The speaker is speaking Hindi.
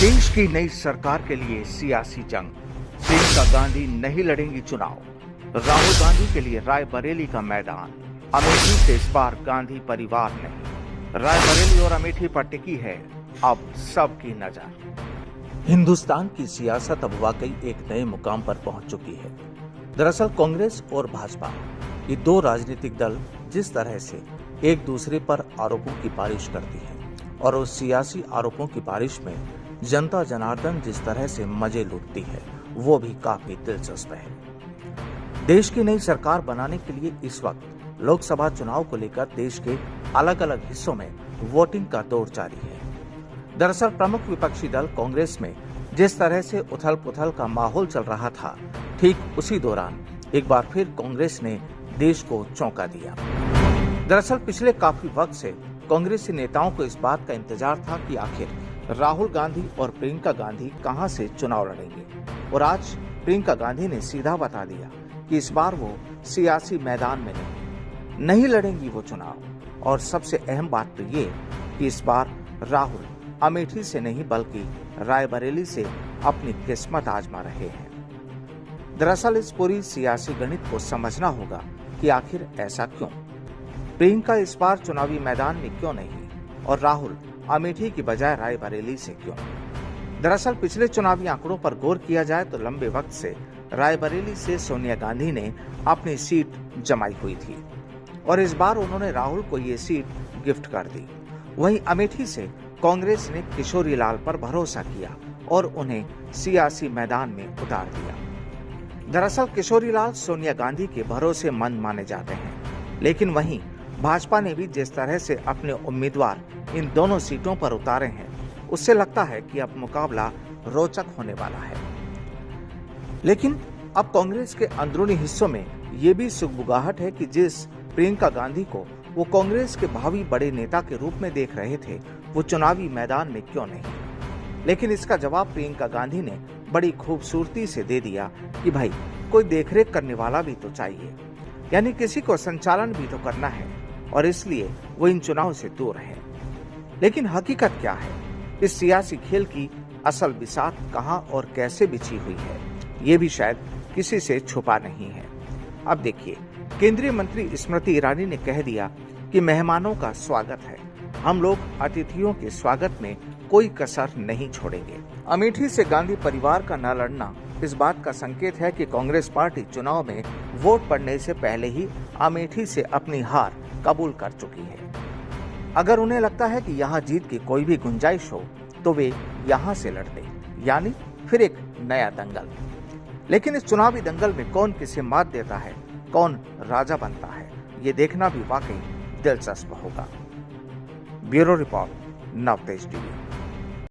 देश की नई सरकार के लिए सियासी जंग। प्रियंका गांधी नहीं लड़ेंगी चुनाव। राहुल गांधी के लिए रायबरेली का मैदान। अमेठी से इस बार गांधी परिवार नहीं, रायबरेली और अमेठी पर टिकी है अब सबकी नजर। हिंदुस्तान की सियासत अब वाकई एक नए मुकाम पर पहुंच चुकी है। दरअसल कांग्रेस और भाजपा, ये दो राजनीतिक दल जिस तरह से एक दूसरे पर आरोपों की बारिश करती है और उस सियासी आरोपों की बारिश में जनता जनार्दन जिस तरह से मजे लूटती है, वो भी काफी दिलचस्प है। देश की नई सरकार बनाने के लिए इस वक्त लोकसभा चुनाव को लेकर देश के अलग अलग हिस्सों में वोटिंग का दौर जारी है। दरअसल प्रमुख विपक्षी दल कांग्रेस में जिस तरह से उथल पुथल का माहौल चल रहा था, ठीक उसी दौरान एक बार फिर कांग्रेस ने देश को चौंका दिया। दरअसल पिछले काफी वक्त से कांग्रेसी नेताओं को इस बात का इंतजार था कि आखिर राहुल गांधी और प्रियंका गांधी कहां से चुनाव लड़ेंगे, और आज प्रियंका गांधी ने सीधा बता दिया कि इस बार वो सियासी मैदान में नहीं लड़ेंगी वो चुनाव। और सबसे अहम बात तो ये कि इस बार राहुल अमेठी से नहीं बल्कि रायबरेली से अपनी किस्मत आजमा रहे हैं। दरअसल इस पूरी सियासी गणित को समझना होगा कि आखिर ऐसा क्यों। प्रियंका इस बार चुनावी मैदान में क्यों नहीं और राहुल अमेठी की बजाय रायबरेली से क्यों। दरअसल पिछले चुनावी आंकड़ों पर गौर किया जाए तो लंबे वक्त से रायबरेली से सोनिया गांधी ने अपनी सीट जमाई हुई थी और इस बार उन्होंने राहुल को ये सीट गिफ्ट कर दी। वहीं अमेठी से कांग्रेस ने किशोरी लाल पर भरोसा किया और उन्हें सियासी मैदान में उतार दिया। दरअसल किशोरी लाल सोनिया गांधी के भरोसेमंद माने जाते हैं, लेकिन वहीं भाजपा ने भी जिस तरह से अपने उम्मीदवार इन दोनों सीटों पर उतारे हैं, उससे लगता है कि अब मुकाबला रोचक होने वाला है। लेकिन अब कांग्रेस के अंदरूनी हिस्सों में ये भी सुगबुगाहट है कि जिस प्रियंका गांधी को वो कांग्रेस के भावी बड़े नेता के रूप में देख रहे थे, वो चुनावी मैदान में क्यों नहीं। लेकिन इसका जवाब प्रियंका गांधी ने बड़ी खूबसूरती से दे दिया कि भाई कोई देखरेख करने वाला भी तो चाहिए, यानी किसी को संचालन भी तो करना है, और इसलिए वो इन चुनाव से दूर है। लेकिन हकीकत क्या है, इस सियासी खेल की असल बिसात कहां और कैसे बिछी हुई है, ये भी शायद किसी से छुपा नहीं है। अब देखिए, केंद्रीय मंत्री स्मृति ईरानी ने कह दिया कि मेहमानों का स्वागत है, हम लोग अतिथियों के स्वागत में कोई कसर नहीं छोड़ेंगे। अमेठी से गांधी परिवार का न लड़ना इस बात का संकेत है कि कांग्रेस पार्टी चुनाव में वोट पड़ने से पहले ही अमेठी से अपनी हार कबूल कर चुकी है। अगर उन्हें लगता है कि यहाँ जीत की कोई भी गुंजाइश हो तो वे यहाँ से लड़ते, यानी फिर एक नया दंगल। लेकिन इस चुनावी दंगल में कौन किसे मात देता है, कौन राजा बनता है, ये देखना भी वाकई दिलचस्प होगा। Bureau report, Navtej TV.